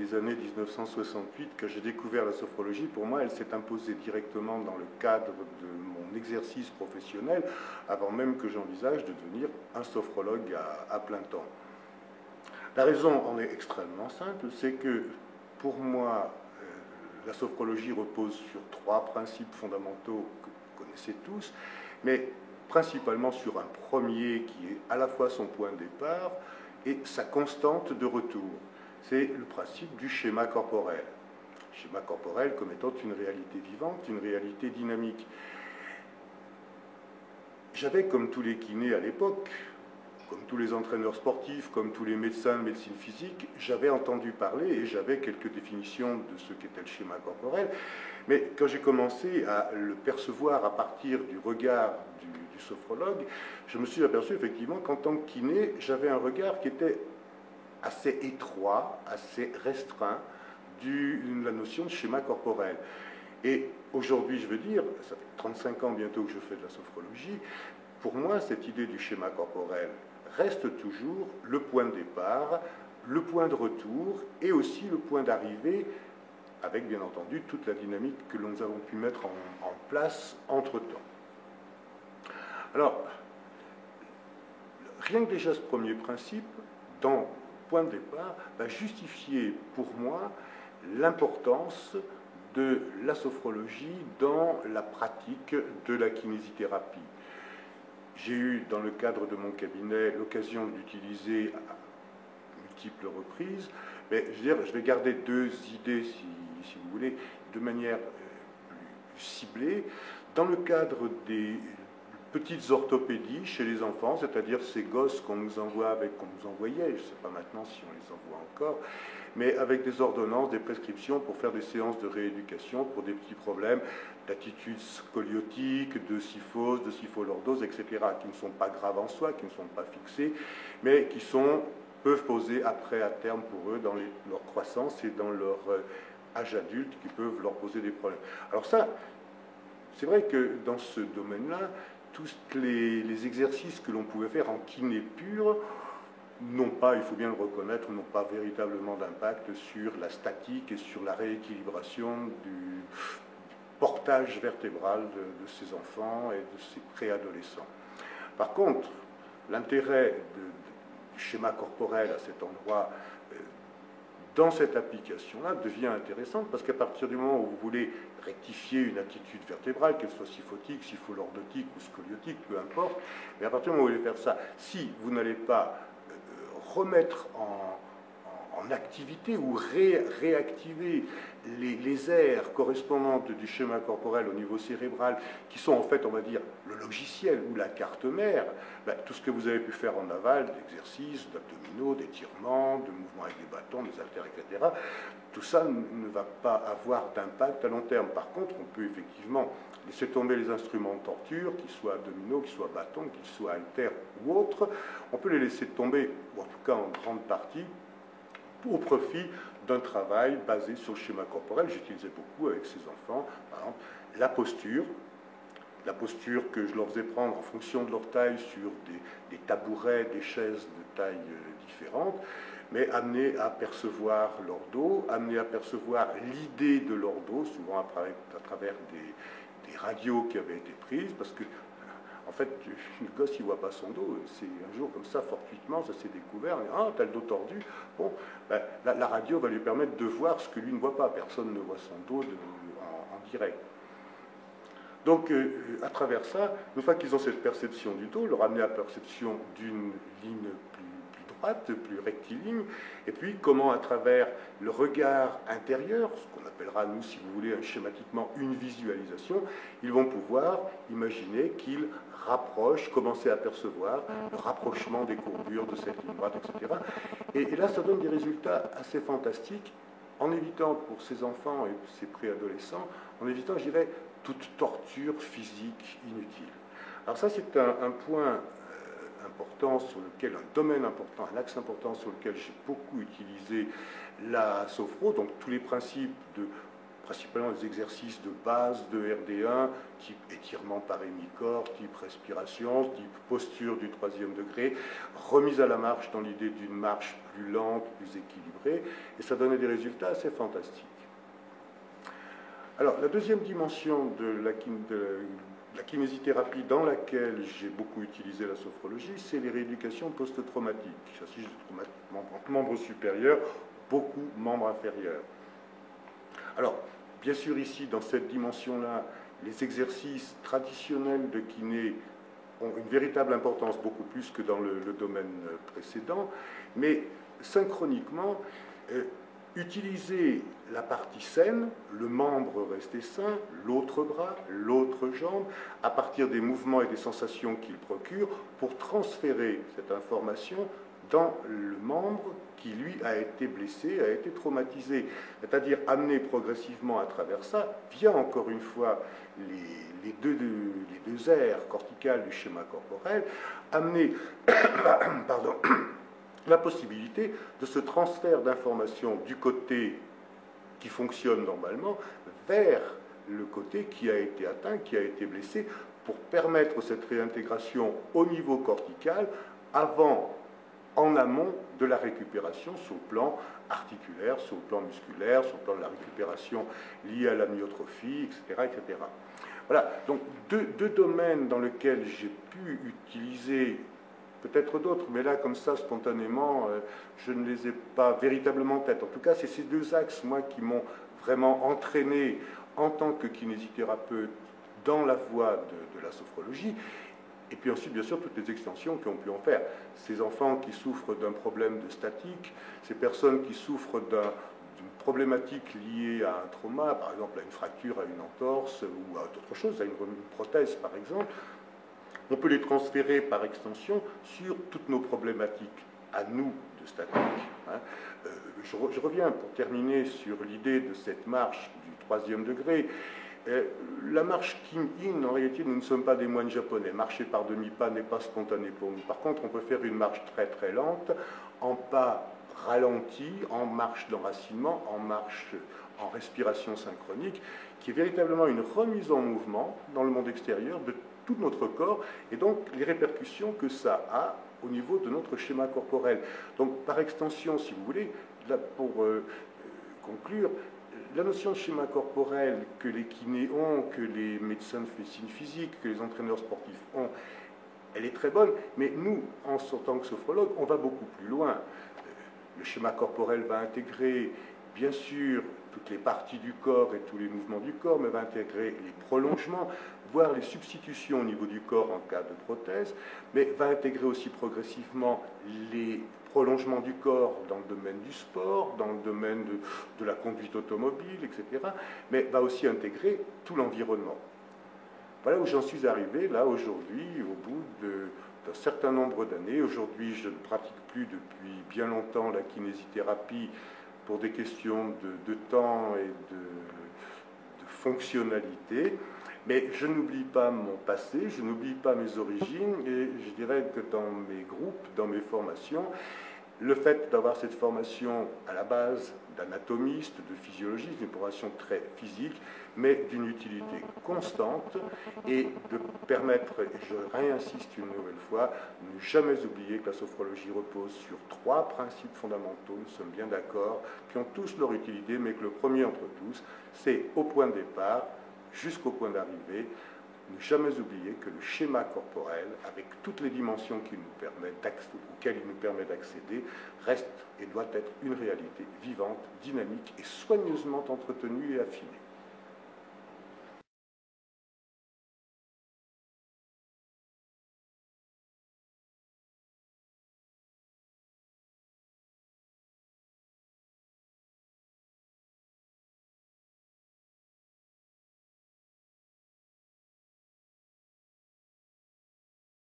les années 1968, quand j'ai découvert la sophrologie, pour moi, elle s'est imposée directement dans le cadre de mon exercice professionnel, avant même que j'envisage de devenir un sophrologue à plein temps. La raison en est extrêmement simple, c'est que pour moi, la sophrologie repose sur trois principes fondamentaux que vous connaissez tous, mais principalement sur un premier qui est à la fois son point de départ et sa constante de retour. C'est le principe du schéma corporel. Schéma corporel comme étant une réalité vivante, une réalité dynamique. J'avais, comme tous les kinés à l'époque, comme tous les entraîneurs sportifs, comme tous les médecins de médecine physique, j'avais entendu parler et j'avais quelques définitions de ce qu'était le schéma corporel. Mais quand j'ai commencé à le percevoir à partir du regard du sophrologue, je me suis aperçu effectivement qu'en tant que kiné, j'avais un regard qui était assez étroit, assez restreint de la notion de schéma corporel. Et aujourd'hui, je veux dire, ça fait 35 ans bientôt que je fais de la sophrologie, pour moi, cette idée du schéma corporel reste toujours le point de départ, le point de retour et aussi le point d'arrivée, avec bien entendu toute la dynamique que nous avons pu mettre en place entre-temps. Alors, rien que déjà ce premier principe, dans le point de départ, va justifier pour moi l'importance de la sophrologie dans la pratique de la kinésithérapie. J'ai eu, dans le cadre de mon cabinet, l'occasion d'utiliser à multiples reprises, mais je vais garder deux idées, si vous voulez, de manière plus ciblée. Dans le cadre des petites orthopédies chez les enfants, c'est-à-dire ces gosses qu'on nous envoyait, je ne sais pas maintenant si on les envoie encore, mais avec des ordonnances, des prescriptions pour faire des séances de rééducation pour des petits problèmes d'attitude scoliotique, de kyphose, de sypholordose, etc., qui ne sont pas graves en soi, qui ne sont pas fixés, mais qui peuvent poser après, à terme pour eux, dans leur croissance et dans leur âge adulte, qui peuvent leur poser des problèmes. Alors ça, c'est vrai que dans ce domaine-là, tous les exercices que l'on pouvait faire en kiné pure n'ont pas, il faut bien le reconnaître, n'ont pas véritablement d'impact sur la statique et sur la rééquilibration du portage vertébral de ces enfants et de ces préadolescents. Par contre, l'intérêt du schéma corporel à cet endroit, dans cette application-là, devient intéressante parce qu'à partir du moment où vous voulez rectifier une attitude vertébrale, qu'elle soit syphotique, sypholordotique ou scoliotique, peu importe, mais à partir du moment où vous voulez faire ça, si vous n'allez pas remettre en activité ou réactiver les aires correspondantes du schéma corporel au niveau cérébral, qui sont en fait, on va dire, le logiciel ou la carte mère, tout ce que vous avez pu faire en aval, d'exercices, d'abdominaux, d'étirements, de mouvements avec des bâtons, des haltères, etc., tout ça ne va pas avoir d'impact à long terme. Par contre, on peut effectivement laisser tomber les instruments de torture, qu'ils soient abdominaux, qu'ils soient bâtons, qu'ils soient haltères ou autres. On peut les laisser tomber, ou en tout cas en grande partie, au profit d'un travail basé sur le schéma corporel. J'utilisais beaucoup avec ces enfants, par exemple, la posture que je leur faisais prendre en fonction de leur taille sur des tabourets, des chaises de taille différentes, mais amener à percevoir leur dos, amener à percevoir l'idée de leur dos, souvent à travers des radios qui avaient été prises, parce que en fait, le gosse, il ne voit pas son dos. C'est un jour comme ça, fortuitement, ça s'est découvert. Ah, t'as le dos tordu. Bon, ben, la radio va lui permettre de voir ce que lui ne voit pas. Personne ne voit son dos en direct. Donc, à travers ça, une fois qu'ils ont cette perception du dos, leur amener à la perception d'une ligne plus droite, plus rectiligne, et puis comment, à travers le regard intérieur, ce qu'on appellera, nous, si vous voulez, schématiquement une visualisation, ils vont pouvoir imaginer qu'ils rapprochent, commencer à percevoir le rapprochement des courbures de cette ligne droite, etc. Et là, ça donne des résultats assez fantastiques, en évitant pour ces enfants et ces préadolescents, en évitant, je dirais, toute torture physique inutile. Alors ça, c'est un point important sur lequel, un domaine important, un axe important sur lequel j'ai beaucoup utilisé la sophro, donc tous les principes de principalement des exercices de base de RD1, type étirement par hémicorps, type respiration, type posture du 3e degré, remise à la marche dans l'idée d'une marche plus lente, plus équilibrée, et ça donnait des résultats assez fantastiques. Alors, la deuxième dimension de la kinésithérapie dans laquelle j'ai beaucoup utilisé la sophrologie, c'est les rééducations post-traumatiques. Il s'agit de membres supérieurs, beaucoup membres inférieurs. Alors, bien sûr, ici, dans cette dimension-là, les exercices traditionnels de kiné ont une véritable importance, beaucoup plus que dans le domaine précédent, mais synchroniquement, utiliser la partie saine, le membre resté sain, l'autre bras, l'autre jambe, à partir des mouvements et des sensations qu'il procure, pour transférer cette information dans le membre qui, lui, a été blessé, a été traumatisé. C'est-à-dire amener progressivement à travers ça, via encore une fois les deux aires corticales du schéma corporel, amener pardon, la possibilité de ce transfert d'informations du côté qui fonctionne normalement vers le côté qui a été atteint, qui a été blessé, pour permettre cette réintégration au niveau cortical avant, en amont de la récupération sur le plan articulaire, sur le plan musculaire, sur le plan de la récupération liée à la myotrophie, etc. etc. Voilà, donc deux domaines dans lesquels j'ai pu utiliser peut-être d'autres, mais là, comme ça, spontanément, je ne les ai pas véritablement en tête. En tout cas, c'est ces deux axes, moi, qui m'ont vraiment entraîné en tant que kinésithérapeute dans la voie de la sophrologie. Et puis ensuite, bien sûr, toutes les extensions qui ont pu en faire. Ces enfants qui souffrent d'un problème de statique, ces personnes qui souffrent d'une problématique liée à un trauma, par exemple à une fracture, à une entorse, ou à autre chose, à une prothèse, par exemple, on peut les transférer par extension sur toutes nos problématiques, à nous, de statique. Hein. Je reviens pour terminer sur l'idée de cette marche du 3e degré. La marche Kim-In, en réalité, nous ne sommes pas des moines japonais. Marcher par demi-pas n'est pas spontané pour nous. Par contre, on peut faire une marche très très lente, en pas ralenti, en marche d'enracinement, en marche en respiration synchronique, qui est véritablement une remise en mouvement dans le monde extérieur de tout notre corps, et donc les répercussions que ça a au niveau de notre schéma corporel. Donc, par extension, si vous voulez, là, pour conclure, la notion de schéma corporel que les kinés ont, que les médecins de médecine physique, que les entraîneurs sportifs ont, elle est très bonne, mais nous, en tant que sophrologue, on va beaucoup plus loin. Le schéma corporel va intégrer, bien sûr, toutes les parties du corps et tous les mouvements du corps, mais va intégrer les prolongements, voire les substitutions au niveau du corps en cas de prothèse, mais va intégrer aussi progressivement les prolongements du corps dans le domaine du sport, dans le domaine de la conduite automobile, etc., mais va aussi intégrer tout l'environnement. Voilà où j'en suis arrivé, là, aujourd'hui, au bout d'un certain nombre d'années. Aujourd'hui, je ne pratique plus depuis bien longtemps la kinésithérapie pour des questions de temps et de fonctionnalité. Mais je n'oublie pas mon passé, je n'oublie pas mes origines, et je dirais que dans mes groupes, dans mes formations, le fait d'avoir cette formation à la base d'anatomiste, de physiologiste, une formation très physique, mais d'une utilité constante, et de permettre, et je réinsiste une nouvelle fois, ne jamais oublier que la sophrologie repose sur 3 principes fondamentaux, nous sommes bien d'accord, qui ont tous leur utilité, mais que le premier entre tous, c'est au point de départ, jusqu'au point d'arrivée, ne jamais oublier que le schéma corporel, avec toutes les dimensions auxquelles il nous permet d'accéder, reste et doit être une réalité vivante, dynamique et soigneusement entretenue et affinée.